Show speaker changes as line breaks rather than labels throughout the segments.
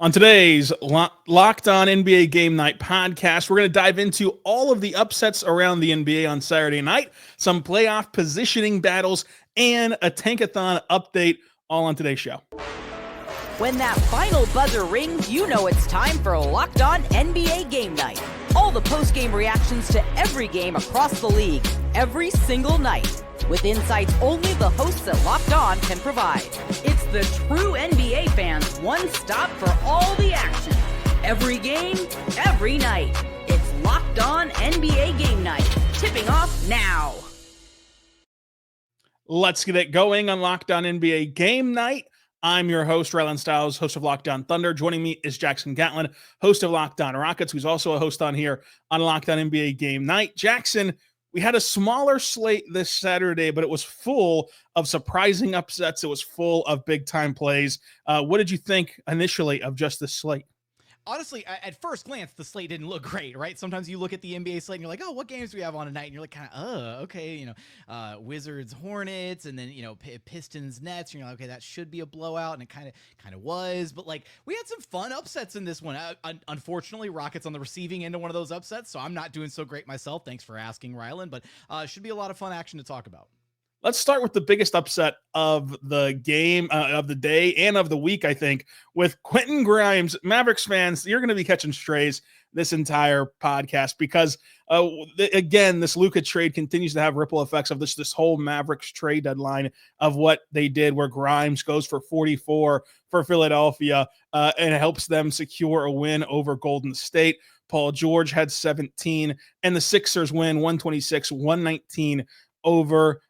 On today's Locked On NBA Game Night podcast, we're going to dive into all of the upsets around the NBA on Saturday night, some playoff positioning battles, and a Tankathon update, all on today's show.
When that final buzzer rings, you know it's time for Locked On NBA Game Night. All the post-game reactions to every game across the league, every single night, with insights only the hosts at Locked On can provide. It's the true NBA fans' one stop for all the action. Every game, every night. It's Locked On NBA Game Night. Tipping off now.
Let's get it going on Locked On NBA Game Night. I'm your host, Rylan Stiles, host of Locked On Thunder. Joining me is Jackson Gatlin, host of Locked On Rockets, who's also a host on here on Locked On NBA Game Night. Jackson, we had a smaller slate this Saturday, but it was full of surprising upsets. It was full of big-time plays. What did you think initially of just this slate?
Honestly, at first glance, the slate didn't look great, right? Sometimes you look at the NBA slate and you're like, oh, what games do we have on tonight? And you're like, kind of, okay, Wizards, Hornets, and then, Pistons, Nets. And you're like, okay, that should be a blowout, and it kind of was. But, we had some fun upsets in this one. Unfortunately, Rockets on the receiving end of one of those upsets, so I'm not doing so great myself. Thanks for asking, Rylan. But should be a lot of fun action to talk about.
Let's start with the biggest upset of the game, of the day, and of the week, I think, with Quentin Grimes. Mavericks fans, you're going to be catching strays this entire podcast because, again, this Luka trade continues to have ripple effects of this whole Mavericks trade deadline of what they did, where Grimes goes for 44 for Philadelphia and helps them secure a win over Golden State. Paul George had 17, and the Sixers win 126-119 over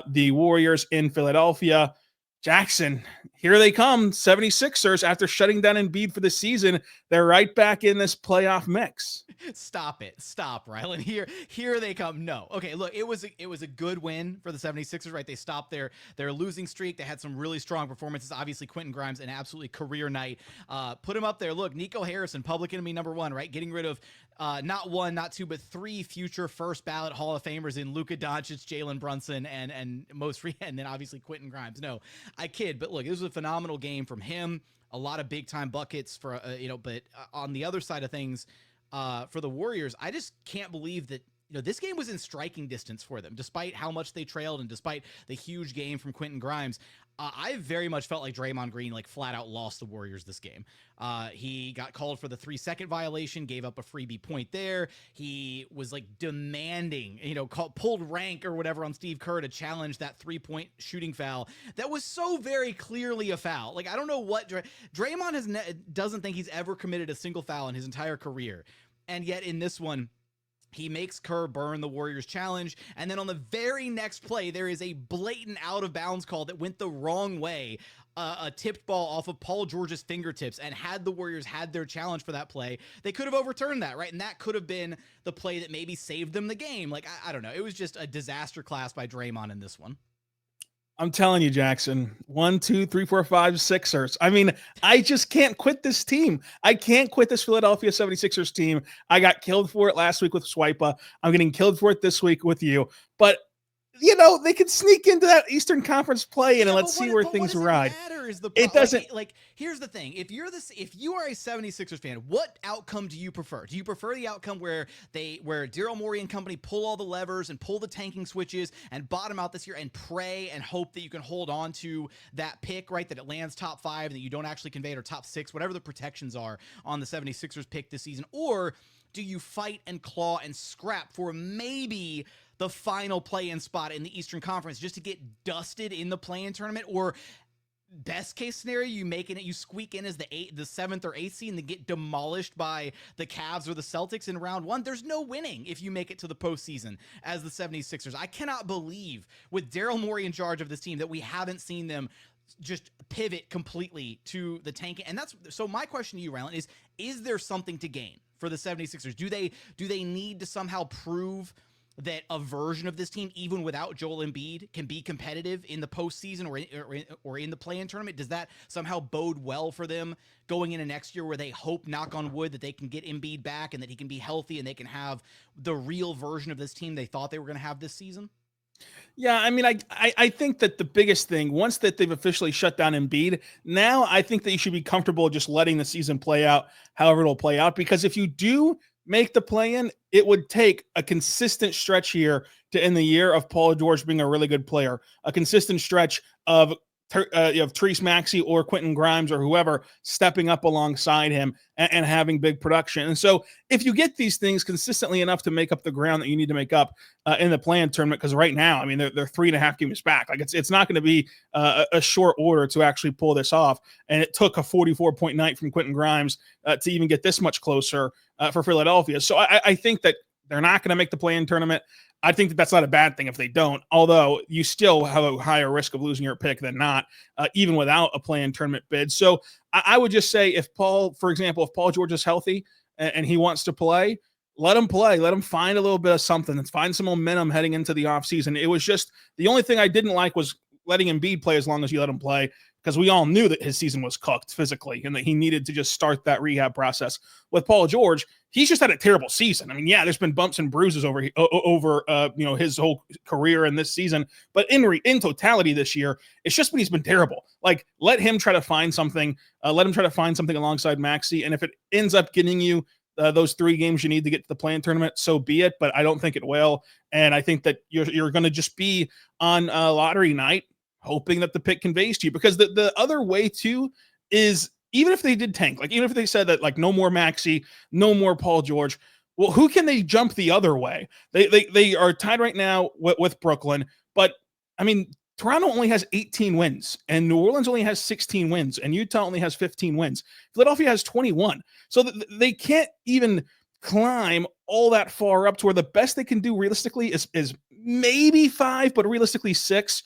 the Warriors in Philadelphia. Jackson, here they come, 76ers, after shutting down Embiid for the season. They're right back in this playoff mix.
Stop it. Stop, Rylan. Here they come. No. Okay, look, it was a good win for the 76ers, right? They stopped their losing streak. They had some really strong performances. Obviously, Quentin Grimes, an absolutely career night. Put him up there. Look, Nico Harrison, public enemy number one, right? Getting rid of not one, not two, but three future first ballot Hall of Famers in Luka Doncic, Jalen Brunson, and then obviously Quentin Grimes. No, I kid, but look, it was a phenomenal game from him. A lot of big time buckets for but on the other side of things, for the Warriors, I just can't believe that this game was in striking distance for them, despite how much they trailed and despite the huge game from Quentin Grimes. I very much felt like Draymond Green flat out lost the Warriors this game. He got called for the 3-second violation, gave up a freebie point there. He was demanding, pulled rank or whatever on Steve Kerr to challenge that 3-point shooting foul. That was so very clearly a foul. I don't know what Draymond doesn't think he's ever committed a single foul in his entire career. And yet in this one, he makes Kerr burn the Warriors challenge, and then on the very next play, there is a blatant out-of-bounds call that went the wrong way, a tipped ball off of Paul George's fingertips, and had the Warriors had their challenge for that play, they could have overturned that, right? And that could have been the play that maybe saved them the game. I don't know. It was just a disaster class by Draymond in this one.
I'm telling you, Jackson, 1, 2, 3, 4, 5, Sixers. I mean, I just can't quit this team. I can't quit this Philadelphia 76ers team. I got killed for it last week with Swipa. I'm getting killed for it this week with you. But, they could sneak into that Eastern Conference play and let's see where things ride. It doesn't.
Here's the thing. If you are a 76ers fan, what outcome do you prefer? Do you prefer the outcome where Daryl Morey and company pull all the levers and pull the tanking switches and bottom out this year and pray and hope that you can hold on to that pick, right? That it lands top 5, that you don't actually convey it, or top 6, whatever the protections are on the 76ers pick this season? Or do you fight and claw and scrap for maybe the final play-in spot in the Eastern Conference just to get dusted in the play-in tournament? Or best case scenario, you squeak in as the 7th or 8th seed and then get demolished by the Cavs or the Celtics in round 1. There's no winning if you make it to the postseason as the 76ers. I cannot believe, with Daryl Morey in charge of this team, that we haven't seen them just pivot completely to the tank. And so my question to you, Rylan, is there something to gain for the 76ers? Do they need to somehow prove that a version of this team, even without Joel Embiid, can be competitive in the postseason or in the play-in tournament? Does that somehow bode well for them going into next year, where they hope, knock on wood, that they can get Embiid back and that he can be healthy and they can have the real version of this team they thought they were going to have this season?
Yeah, I mean, I think that the biggest thing, once that they've officially shut down Embiid, now I think that you should be comfortable just letting the season play out however it'll play out. Because if you do make the play-in, it would take a consistent stretch here to end the year of Paul George being a really good player, a consistent stretch of Therese Maxey or Quentin Grimes or whoever stepping up alongside him and having big production. And so if you get these things consistently enough to make up the ground that you need to make up in the play-in tournament, because right now, I mean, they're 3.5 games back. Like it's not going to be a short order to actually pull this off. And it took a 44-point night from Quentin Grimes to even get this much closer for Philadelphia. So I think that they're not going to make the play-in tournament. I think that that's not a bad thing if they don't, although you still have a higher risk of losing your pick than not, even without a play-in tournament bid. So I would just say if Paul George is healthy and he wants to play, let him play. Let him find a little bit of something. Let's find some momentum heading into the offseason. It was just the only thing I didn't like was letting Embiid play as long as you let him play, because we all knew that his season was cooked physically and that he needed to just start that rehab process. With Paul George, he's just had a terrible season. I mean, yeah, there's been bumps and bruises over his whole career in this season, but in totality this year, it's just been he's been terrible. Like, let him try to find something. Let him try to find something alongside Maxey, and if it ends up getting you those 3 games you need to get to the play-in tournament, so be it. But I don't think it will, and I think that you're going to just be on lottery night, hoping that the pick conveys to you, because the other way too is, even if they did tank, like even if they said that like no more Maxey, no more Paul George, well, who can they jump the other way? They are tied right now with Brooklyn, but I mean, Toronto only has 18 wins and New Orleans only has 16 wins and Utah only has 15 wins. Philadelphia has 21. So they can't even climb all that far up to where the best they can do realistically is maybe 5, but realistically 6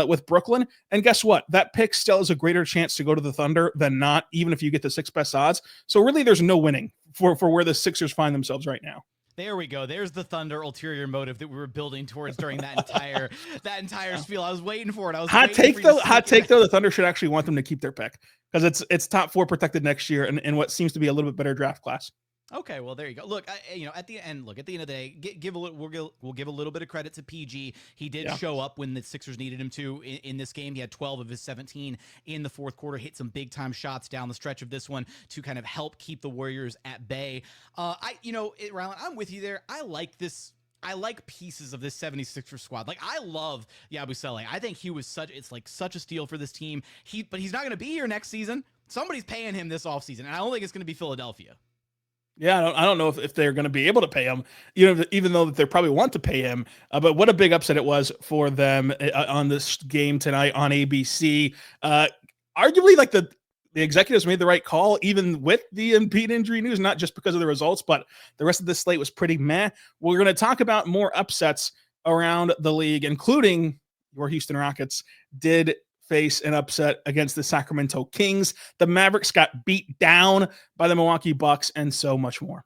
with Brooklyn. And guess what? That pick still has a greater chance to go to the Thunder than not, even if you get the 6 best odds. So really there's no winning for where the Sixers find themselves right now.
There we go. There's the Thunder ulterior motive that we were building towards during that entire spiel. I was waiting for it. Hot take though.
The Thunder should actually want them to keep their pick because it's top 4 protected next year in what seems to be a little bit better draft class.
Okay, well there you go. Look, at the end of the day, we'll give a little bit of credit to PG. He did show up when the Sixers needed him to in this game. He had 12 of his 17 in the fourth quarter, hit some big time shots down the stretch of this one to kind of help keep the Warriors at bay. Rylan, I'm with you there. I like pieces of this 76ers squad. Like, I love Yabusele. I think he was such a steal for this team. But he's not going to be here next season. Somebody's paying him this offseason, and I don't think it's going to be Philadelphia.
Yeah, I don't know if they're going to be able to pay him, even though that they probably want to pay him. But what a big upset it was for them on this game tonight on ABC. Arguably, like the executives made the right call, even with the Embiid injury news, not just because of the results, but the rest of the slate was pretty meh. We're going to talk about more upsets around the league, including your Houston Rockets did face an upset against the Sacramento Kings. The Mavericks got beat down by the Milwaukee Bucks, and so much more.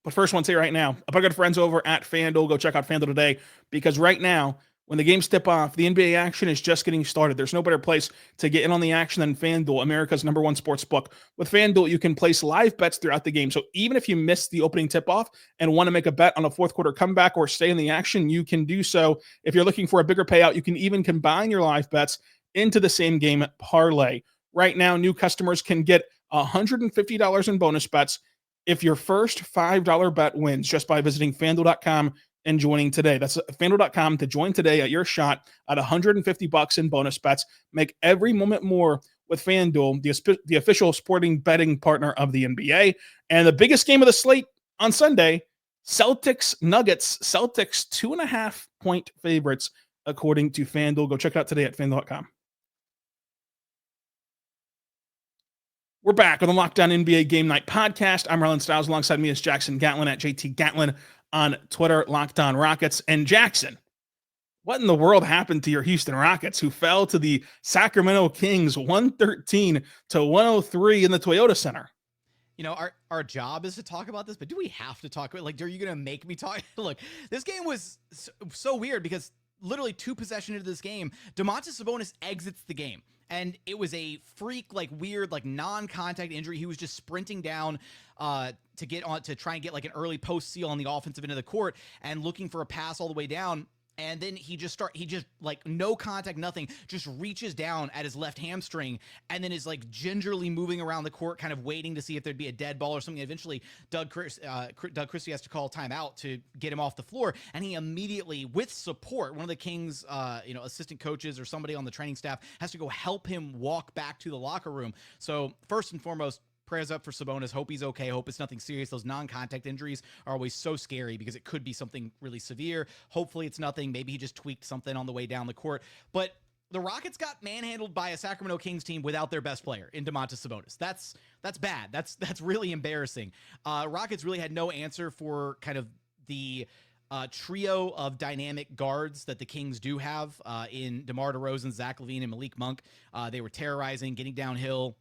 But first, one, say right now, our good friends over at FanDuel, go check out FanDuel today, because right now, when the games tip off, the NBA action is just getting started. There's no better place to get in on the action than FanDuel, America's #1 sports book. With FanDuel, you can place live bets throughout the game. So even if you miss the opening tip-off and want to make a bet on a fourth quarter comeback or stay in the action, you can do so. If you're looking for a bigger payout, you can even combine your live bets into the same game parlay. Right now, new customers can get $150 in bonus bets if your first $5 bet wins just by visiting FanDuel.com and joining today. That's FanDuel.com to join today at your shot at $150 in bonus bets. Make every moment more with FanDuel, the official sporting betting partner of the NBA. And the biggest game of the slate on Sunday, Celtics Nuggets. Celtics 2.5 point favorites according to FanDuel. Go check it out today at FanDuel.com. We're back on the Locked On NBA Game Night podcast. I'm Rylan Stiles. Alongside me is Jackson Gatlin at JT Gatlin on Twitter, Locked On Rockets. And Jackson, what in the world happened to your Houston Rockets, who fell to the Sacramento Kings 113-103 in the Toyota Center?
Our job is to talk about this, but do we have to talk about it? Like, are you going to make me talk? Look, this game was so weird because literally 2 possessions into this game, Domantas Sabonis exits the game. And it was a freak, like weird, like non-contact injury. He was just sprinting down to get on to try and get like an early post seal on the offensive end of the court and looking for a pass all the way down. And then he just like no contact, nothing, just reaches down at his left hamstring and then is like gingerly moving around the court, kind of waiting to see if there'd be a dead ball or something. Eventually, Doug Christie has to call timeout to get him off the floor. And he immediately, with support, one of the Kings, assistant coaches or somebody on the training staff has to go help him walk back to the locker room. So first and foremost, prayers up for Sabonis. Hope he's okay. Hope it's nothing serious. Those non-contact injuries are always so scary because it could be something really severe. Hopefully it's nothing. Maybe he just tweaked something on the way down the court. But the Rockets got manhandled by a Sacramento Kings team without their best player in Domantas Sabonis. That's bad. That's really embarrassing. Rockets really had no answer for kind of the trio of dynamic guards that the Kings do have in DeMar DeRozan, Zach LaVine, and Malik Monk. They were terrorizing, getting downhill.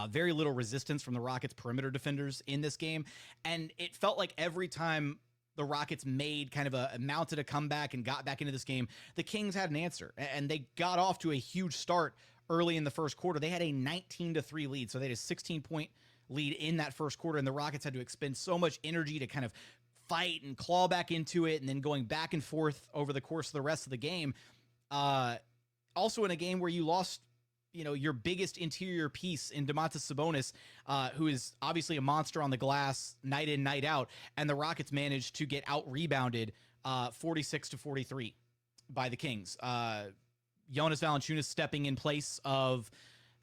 Very little resistance from the Rockets' perimeter defenders in this game. And it felt like every time the Rockets made kind of mounted a comeback and got back into this game, the Kings had an answer. And they got off to a huge start early in the first quarter. They had a 19-3 lead. So they had a 16-point lead in that first quarter. And the Rockets had to expend so much energy to kind of fight and claw back into it and then going back and forth over the course of the rest of the game. Also in a game where you lost your biggest interior piece in Domantas Sabonis, who is obviously a monster on the glass night in, night out. And the Rockets managed to get out-rebounded 46-43 by the Kings. Jonas Valanciunas stepping in place of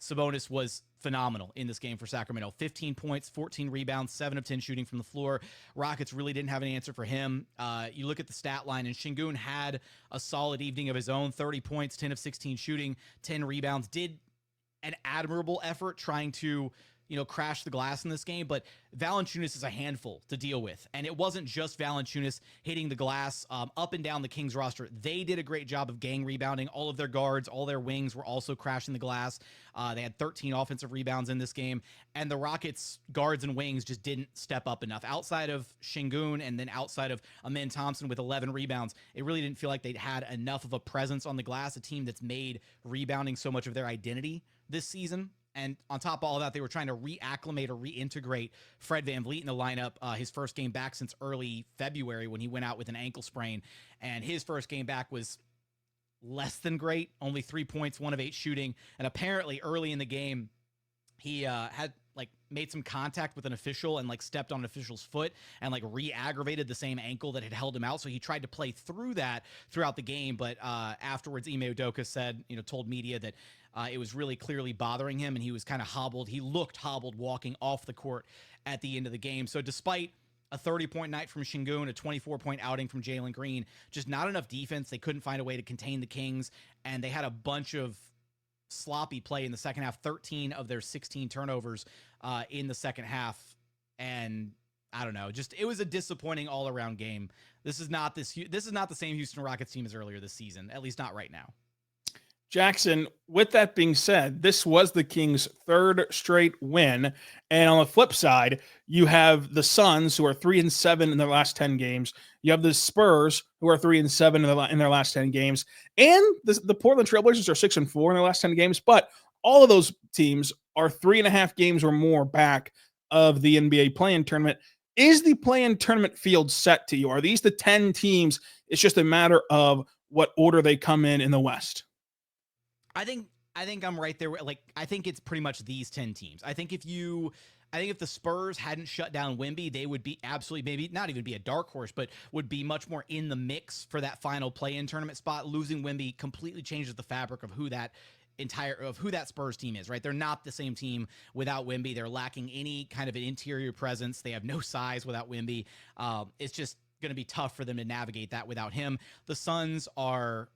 Sabonis was phenomenal in this game for Sacramento. 15 points, 14 rebounds, 7 of 10 shooting from the floor. Rockets really didn't have an answer for him. You look at the stat line, and Şengün had a solid evening of his own. 30 points, 10 of 16 shooting, 10 rebounds. Did an admirable effort trying to crash the glass in this game, but Valanciunas is a handful to deal with. And it wasn't just Valanciunas hitting the glass up and down the Kings roster. They did a great job of gang rebounding. All of their guards, all their wings were also crashing the glass. They had 13 offensive rebounds in this game, and the Rockets guards and wings just didn't step up enough. Outside of Şengün and then outside of Amen Thompson with 11 rebounds, it really didn't feel like they'd had enough of a presence on the glass, a team that's made rebounding so much of their identity this season. And on top of all that, they were trying to reacclimate or reintegrate Fred VanVleet in the lineup. His first game back since early February when he went out with an ankle sprain. And his first game back was less than great. Only 3 points, 1 of 8 shooting. And apparently early in the game, he had made some contact with an official and stepped on an official's foot and re-aggravated the same ankle that had held him out. So he tried to play through that throughout the game. But afterwards, Ime Udoka said, told media that it was really clearly bothering him and he was kind of hobbled. He looked hobbled walking off the court at the end of the game. So despite a 30-point night from Şengün, a 24-point outing from Jalen Green, just not enough defense. They couldn't find a way to contain the Kings, and they had a bunch of sloppy play in the second half. 13 of their 16 turnovers in the second half. And I don't know, just it was a disappointing all-around game. This is not the same Houston Rockets team as earlier this season, at least not right now.
Jackson, with that being said, this was the Kings' third straight win. And on the flip side, you have the Suns, who are 3-7 in their last 10 games. You have the Spurs, who are 3-7 in their last 10 games. And the Portland Trailblazers are 6-4 in their last 10 games. But all of those teams are 3.5 games or more back of the NBA play-in tournament. Is the play-in tournament field set to you? Are these the 10 teams? It's just a matter of what order they come in the West.
I think I'm right there. I think it's pretty much these 10 teams. I think if the Spurs hadn't shut down Wemby, they would be absolutely, maybe not even be a dark horse, but would be much more in the mix for that final play-in tournament spot. Losing Wemby completely changes the fabric of who that Spurs team is, right? They're not the same team without Wemby. They're lacking any kind of an interior presence. They have no size without Wemby. It's just going to be tough for them to navigate that without him. The Suns are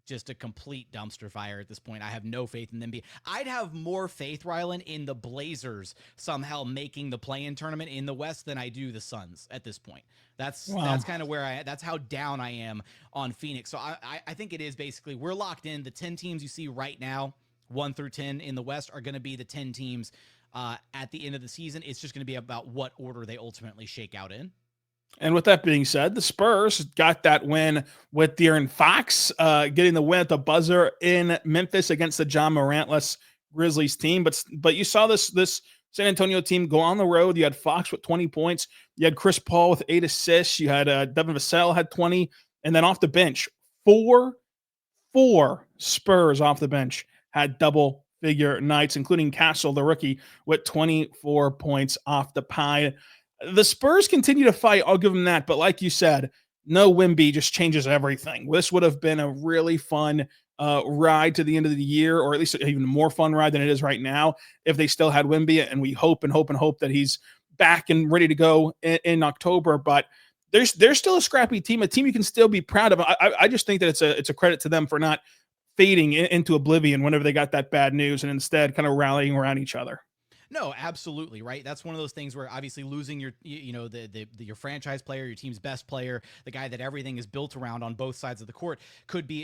just a complete dumpster fire at this point. I have no faith in them. I'd have more faith, Rylan, in the Blazers somehow making the play-in tournament in the West than I do the Suns at this point. That's kind of where that's how down I am on Phoenix. So I think it is basically we're locked in. The 10 teams you see right now, 1 through 10 in the West, are going to be the 10 teams at the end of the season. It's just going to be about what order they ultimately shake out in.
And with that being said, the Spurs got that win with De'Aaron Fox getting the win at the buzzer in Memphis against the John Morantless Grizzlies team. But you saw this San Antonio team go on the road. You had Fox with 20 points. You had Chris Paul with 8 assists. You had Devin Vassell had 20. And then off the bench, four Spurs off the bench had double-figure nights, including Castle, the rookie, with 24 points off the pie. The Spurs continue to fight. I'll give them that. But like you said, no Wemby just changes everything. This would have been a really fun ride to the end of the year, or at least even more fun ride than it is right now if they still had Wemby. And we hope that he's back and ready to go in October. But there's still a scrappy team, a team you can still be proud of. I just think that it's a credit to them for not fading into oblivion whenever they got that bad news and instead kind of rallying around each other.
No, absolutely, right? That's one of those things where obviously losing your your franchise player, your team's best player, the guy that everything is built around on both sides of the court could be,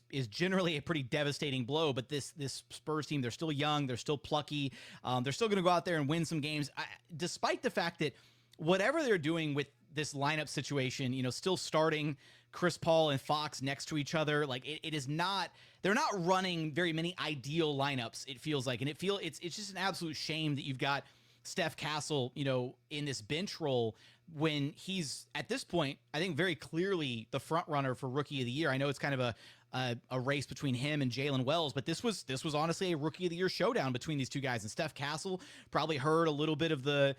is generally a pretty devastating blow. But this Spurs team, they're still young, they're still plucky, they're still going to go out there and win some games, despite the fact that whatever they're doing with this lineup situation, still starting Chris Paul and Fox next to each other, like it is not. They're not running very many ideal lineups, it feels like. And it's just an absolute shame that you've got Steph Castle, in this bench role when he's at this point, I think very clearly the front runner for Rookie of the Year. I know it's kind of a race between him and Jalen Wells, but this was honestly a Rookie of the Year showdown between these two guys. And Steph Castle probably heard a little bit of the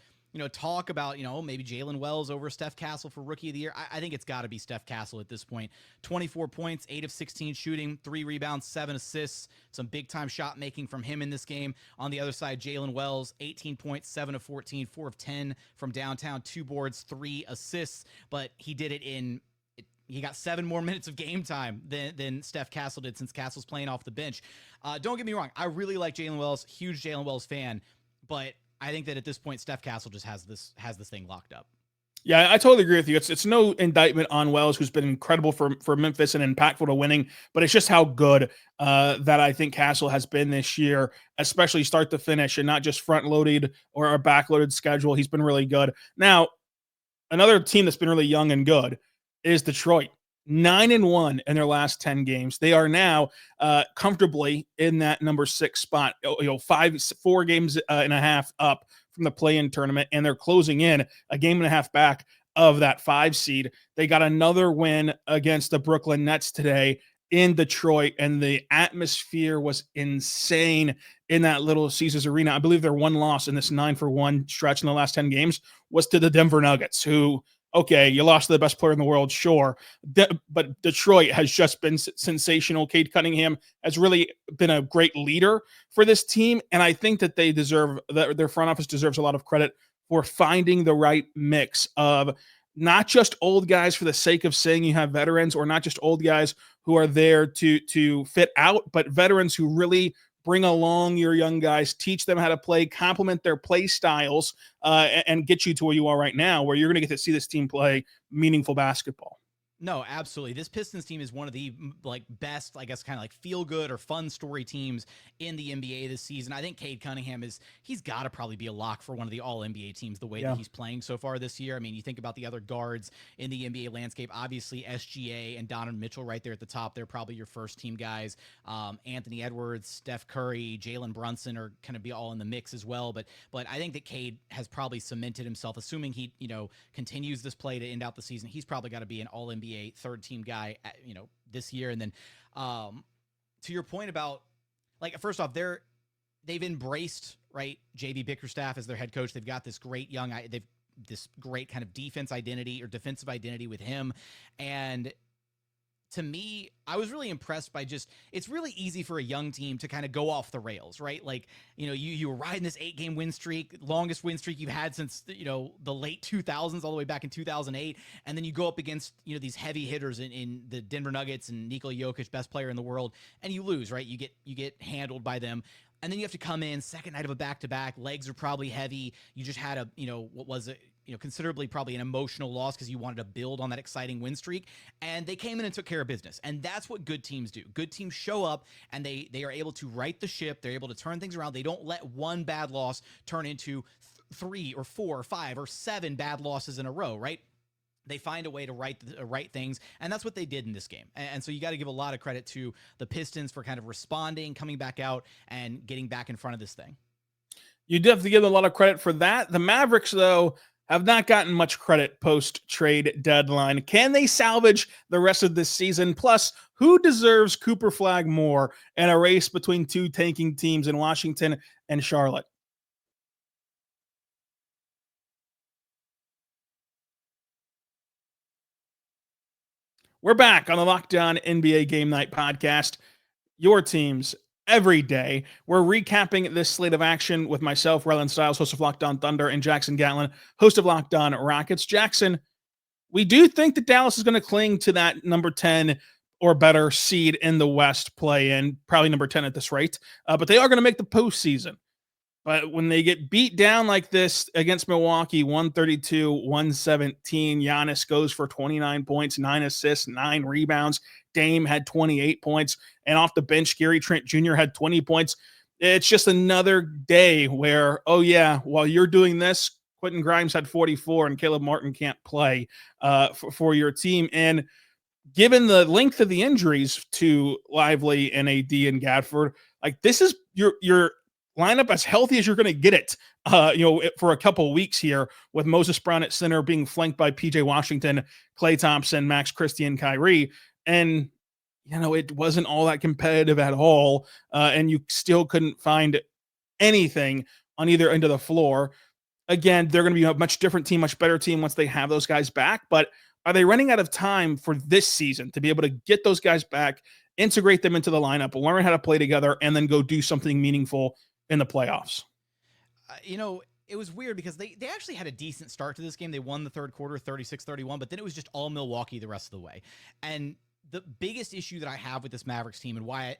talk about, maybe Jalen Wells over Steph Castle for Rookie of the Year. I think it's got to be Steph Castle at this point. 24 points, 8 of 16 shooting, 3 rebounds, 7 assists, some big-time shot making from him in this game. On the other side, Jalen Wells, 18 points, 7 of 14, 4 of 10 from downtown, 2 boards, 3 assists, but he did it he got 7 more minutes of game time than Steph Castle did since Castle's playing off the bench. Don't get me wrong. I really like Jalen Wells, huge Jalen Wells fan, but I think that at this point, Steph Castle just has this thing locked up.
Yeah, I totally agree with you. It's no indictment on Wells, who's been incredible for Memphis and impactful to winning, but it's just how good that I think Castle has been this year, especially start to finish and not just front-loaded or a back-loaded schedule. He's been really good. Now, another team that's been really young and good is Detroit. 9-1 in their last 10 games. They are now comfortably in that number 6 spot, 4 games and a half up from the play-in tournament, and they're closing in a game and a half back of that 5 seed. They got another win against the Brooklyn Nets today in Detroit, and the atmosphere was insane in that Little Caesars Arena. I believe their one loss in this 9-for-1 stretch in the last 10 games was to the Denver Nuggets, who, okay, you lost to the best player in the world, sure. But Detroit has just been sensational. Cade Cunningham has really been a great leader for this team. And I think that their front office deserves a lot of credit for finding the right mix of not just old guys for the sake of saying you have veterans, or not just old guys who are there to fit out, but veterans who really bring along your young guys, teach them how to play, complement their play styles, and get you to where you are right now, where you're going to get to see this team play meaningful basketball.
No, absolutely. This Pistons team is one of the best, I guess, kind of like feel good or fun story teams in the NBA this season. I think Cade Cunningham he's got to probably be a lock for one of the all NBA teams the way that he's playing so far this year. I mean, you think about the other guards in the NBA landscape, obviously SGA and Donovan Mitchell right there at the top. They're probably your first team guys. Anthony Edwards, Steph Curry, Jalen Brunson are kind of be all in the mix as well. But I think that Cade has probably cemented himself, assuming he, continues this play to end out the season. He's probably got to be an all NBA third team guy, this year. And then, to your point about, first off, they've embraced, right, JB Bickerstaff as their head coach. They've got this great this great kind of defensive identity with him. And to me, I was really impressed by it's really easy for a young team to kind of go off the rails, right? You were riding this 8-game win streak, longest win streak you've had since, the late 2000s, all the way back in 2008. And then you go up against, these heavy hitters in the Denver Nuggets and Nikola Jokic, best player in the world, and you lose, right? You get handled by them. And then you have to come in second night of a back-to-back. Legs are probably heavy. You just had considerably probably an emotional loss because you wanted to build on that exciting win streak. And they came in and took care of business. And that's what good teams do. Good teams show up and they are able to right the ship. They're able to turn things around. They don't let one bad loss turn into 3 or 4 or 5 or 7 bad losses in a row, right? they find a way to right things, and that's what they did in this game. And so you got to give a lot of credit to the Pistons for kind of responding, coming back out, and getting back in front of this thing.
You do have to give them a lot of credit for that. The Mavericks, though, have not gotten much credit post-trade deadline. Can they salvage the rest of this season? Plus, who deserves Cooper Flag more in a race between two tanking teams in Washington and Charlotte? We're back on the Locked On NBA Game Night podcast. Your teams every day. We're recapping this slate of action with myself, Rylan Stiles, host of Locked On Thunder, and Jackson Gatlin, host of Locked On Rockets. Jackson, we do think that Dallas is going to cling to that number 10 or better seed in the West play-in, probably number 10 at this rate, but they are going to make the postseason. But when they get beat down like this against Milwaukee, 132-117, Giannis goes for 29 points, 9 assists, 9 rebounds. Dame had 28 points. And off the bench, Gary Trent Jr. had 20 points. It's just another day where, oh yeah, while you're doing this, Quentin Grimes had 44 and Caleb Martin can't play for your team. And given the length of the injuries to Lively and AD and Gafford, like this is your lineup as healthy as you're going to get it, for a couple of weeks here, with Moses Brown at center being flanked by PJ Washington, Klay Thompson, Max Christie, and Kyrie. And, it wasn't all that competitive at all. And you still couldn't find anything on either end of the floor. Again, they're going to be a much different team, much better team once they have those guys back. But are they running out of time for this season to be able to get those guys back, integrate them into the lineup, learn how to play together, and then go do something meaningful in the playoffs?
It was weird because they actually had a decent start to this game. They won the third quarter 36-31, but then it was just all Milwaukee the rest of the way. And the biggest issue that I have with this Mavericks team and why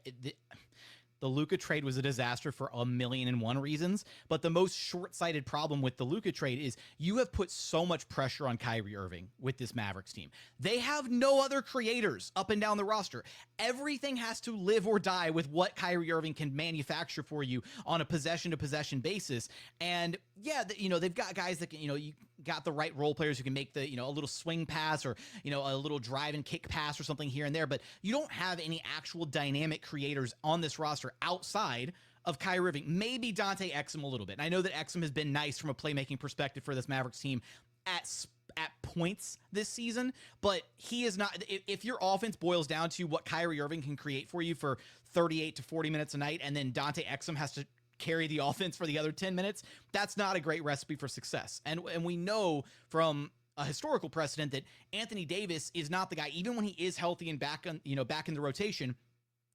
the Luka trade was a disaster for 1,000,001 reasons, but the most short-sighted problem with the Luka trade is you have put so much pressure on Kyrie Irving with this Mavericks team. They have no other creators up and down the roster. Everything has to live or die with what Kyrie Irving can manufacture for you on a possession-to-possession basis. And yeah, they've got guys that can, you got the right role players who can make the, a little swing pass or, a little drive and kick pass or something here and there, but you don't have any actual dynamic creators on this roster outside of Kyrie Irving. Maybe Dante Exum a little bit. And I know that Exum has been nice from a playmaking perspective for this Mavericks team at points this season, but he is not. If your offense boils down to what Kyrie Irving can create for you for 38 to 40 minutes a night, and then Dante Exum has to carry the offense for the other 10 minutes, that's not a great recipe for success. And we know from a historical precedent that Anthony Davis is not the guy, even when he is healthy and back in the rotation.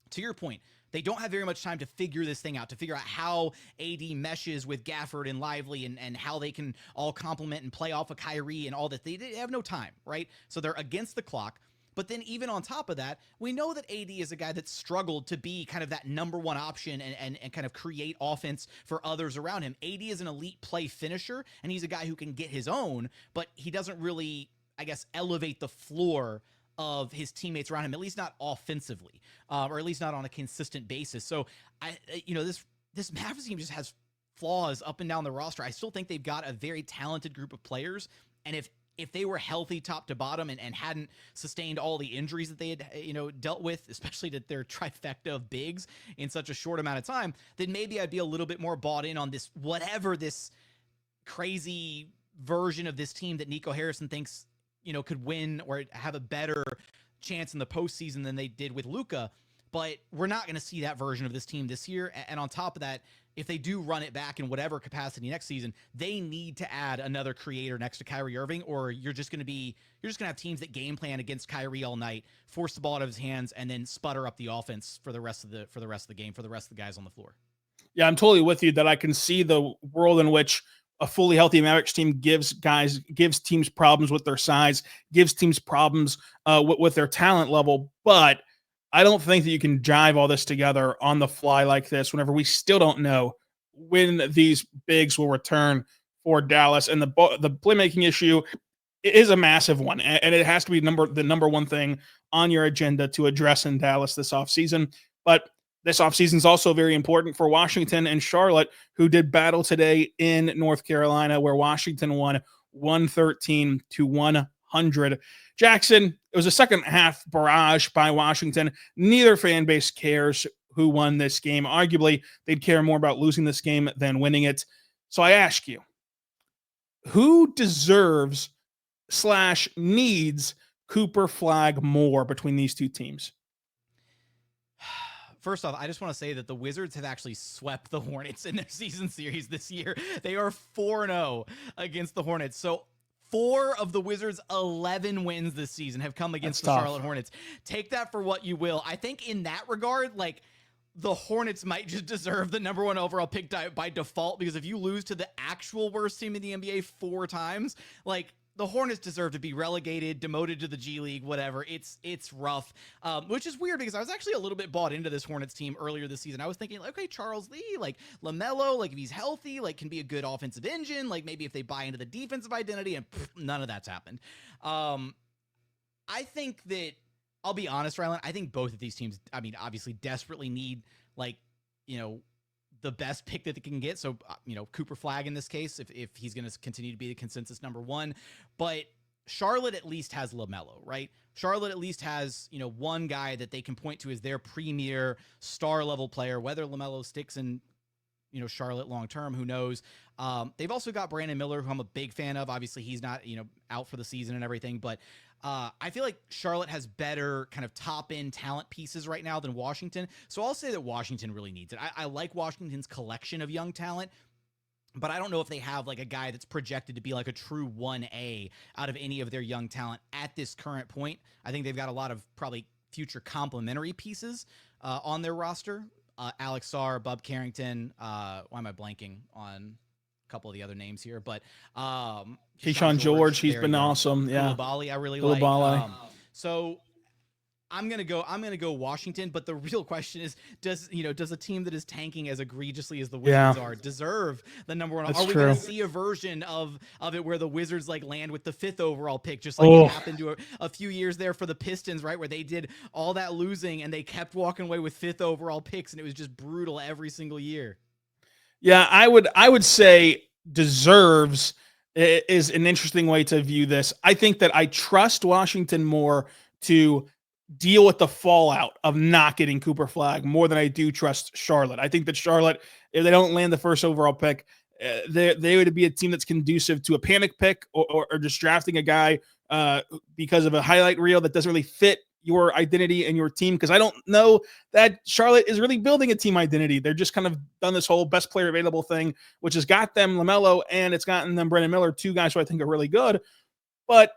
To your point, they don't have very much time to figure this thing out, to figure out how AD meshes with Gafford and Lively and how they can all complement and play off of Kyrie and all that. They have no time, right? So they're against the clock. But then even on top of that, we know that AD is a guy that struggled to be kind of that number one option and kind of create offense for others around him. AD is an elite play finisher, and he's a guy who can get his own, but he doesn't really, I guess, elevate the floor of his teammates around him, at least not offensively, or at least not on a consistent basis. So this Mavericks team just has flaws up and down the roster. I still think they've got a very talented group of players, and if they were healthy top to bottom and hadn't sustained all the injuries that they had dealt with, especially to their trifecta of bigs in such a short amount of time, then maybe I'd be a little bit more bought in on this, whatever this crazy version of this team that Nico Harrison thinks could win or have a better chance in the postseason than they did with Luka. But we're not going to see that version of this team this year. And on top of that, if they do run it back in whatever capacity next season, they need to add another creator next to Kyrie Irving, or you're just going to have teams that game plan against Kyrie all night, force the ball out of his hands, and then sputter up the offense for the rest of the game, for the rest of the guys on the floor. Yeah, I'm totally with you that I can see the world in which a fully healthy Mavericks team gives teams problems with their size, gives teams problems with their talent level. But I don't think that you can jive all this together on the fly like this whenever we still don't know when these bigs will return for Dallas. And the playmaking issue is a massive one, and it has to be the number one thing on your agenda to address in Dallas this offseason. But this offseason is also very important for Washington and Charlotte, who did battle today in North Carolina, where Washington won 113-100.
500. Jackson, it was a second half barrage by Washington. Neither fan base cares who won this game. Arguably, they'd care more about losing this game than winning it. So I ask you, who deserves / needs Cooper Flag more between these two teams?
First off, I just want to say that the Wizards have actually swept the Hornets in their season series this year. They are 4-0 against the Hornets. So 4 of the Wizards' 11 wins this season have come against the Charlotte Hornets. Take that for what you will. I think in that regard, like, the Hornets might just deserve the number 1 overall pick by default, because if you lose to the actual worst team in the NBA 4 times, like, the Hornets deserve to be relegated, demoted to the G League, whatever. It's rough, which is weird because I was actually a little bit bought into this Hornets team earlier this season. I was thinking, okay, Charles Lee, like LaMelo, like if he's healthy, like can be a good offensive engine. Like maybe if they buy into the defensive identity, and none of that's happened. I think that, I'll be honest, Rylan, I think both of these teams, I mean, obviously desperately need, like, you know, the best pick that they can get. So, you know, Cooper Flag in this case, if he's going to continue to be the consensus number 1, but Charlotte at least has LaMelo, right? Charlotte at least has, you know, one guy that they can point to as their premier star level player. Whether LaMelo sticks in, you know, Charlotte long-term, who knows? They've also got Brandon Miller, who I'm a big fan of. Obviously he's not, you know, out for the season and everything, but I feel like Charlotte has better kind of top-end talent pieces right now than Washington. So I'll say that Washington really needs it. I like Washington's collection of young talent, but I don't know if they have like a guy that's projected to be like a true 1A out of any of their young talent at this current point. I think they've got a lot of probably future complementary pieces on their roster. Alex Sarr, Bub Carrington. Why am I blanking on couple of the other names here, but
Keyshawn George, he's been awesome. Yeah,
Koulibaly, I really like. So I'm gonna go Washington, but the real question is, does a team that is tanking as egregiously as the Wizards are deserve the number 1? Are we gonna see a version of it where the Wizards like land with the 5th overall pick, just like it happened to a few years there for the Pistons, right, where they did all that losing and they kept walking away with 5th overall picks, and it was just brutal every single year?
Yeah, I would say deserves is an interesting way to view this. I think that I trust Washington more to deal with the fallout of not getting Cooper Flag more than I do trust Charlotte. I think that Charlotte, if they don't land the 1st overall pick, they would be a team that's conducive to a panic pick or just drafting a guy because of a highlight reel that doesn't really fit your identity and your team, because I don't know that Charlotte is really building a team identity. They're just kind of done this whole best player available thing, which has got them LaMelo and it's gotten them Brandon Miller, 2 guys who I think are really good. But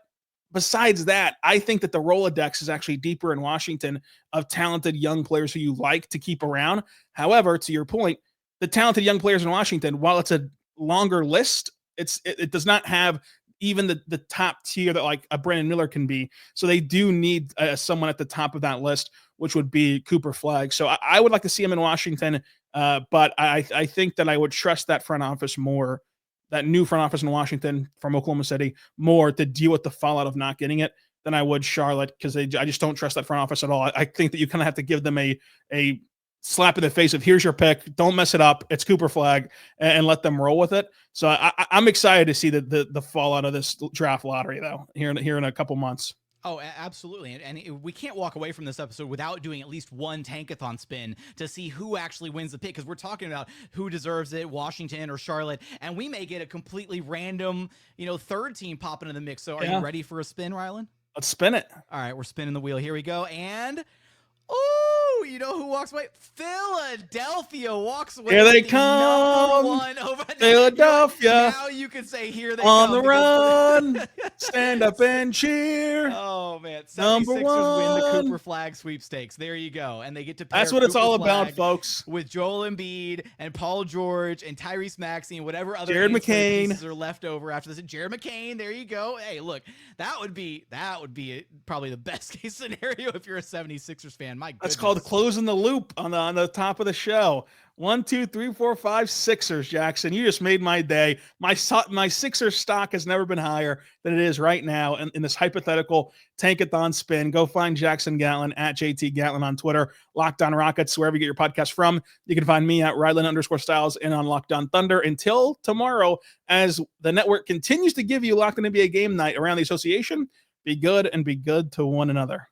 besides that, I think that the Rolodex is actually deeper in Washington of talented young players who you like to keep around. However, to your point, the talented young players in Washington, while it's a longer list, it does not have even the top tier that like a Brandon Miller can be. So they do need someone at the top of that list, which would be Cooper Flag. So I would like to see him in Washington, but I think that I would trust that front office more, that new front office in Washington from Oklahoma City, more to deal with the fallout of not getting it than I would Charlotte, because I just don't trust that front office at all. I think that you kind of have to give them a slap in the face of, here's your pick, don't mess it up, it's Cooper Flag, and let them roll with it. So I'm excited to see the fallout of this draft lottery, though, here in a couple months.
Oh, absolutely. And we can't walk away from this episode without doing at least one Tankathon spin to see who actually wins the pick, because we're talking about who deserves it, Washington or Charlotte, and we may get a completely random, 3rd team popping in the mix. So are you ready for a spin, Rylan?
Let's spin it.
All right, we're spinning the wheel. Here we go. And oh, you know who walks away? Philadelphia walks away.
Here they come.
Over
Philadelphia.
Now you can say, here they
on
come.
The run. Stand up and cheer.
Oh, man. 76ers
Number
win
one.
the Cooper Flag sweepstakes. There you go. And they get to pair
That's what it's
Cooper
all
Flag
about, folks.
with Joel Embiid and Paul George and Tyrese Maxey and whatever other
Jared McCain
pieces are left over after this. And Jared McCain, there you go. Hey, look, that would be probably the best case scenario if you're a 76ers fan. My goodness.
That's called closing the loop on the top of the show. 1, 2, 3, 4, 5 Sixers, Jackson. You just made my day. My Sixers stock has never been higher than it is right now in this hypothetical Tankathon spin. Go find Jackson Gatlin at JT Gatlin on Twitter, Locked On Rockets, wherever you get your podcast from. You can find me at Rylan_Stiles and on Locked On Thunder. Until tomorrow, as the network continues to give you Locked On NBA Game Night around the association, Be good and be good to one another.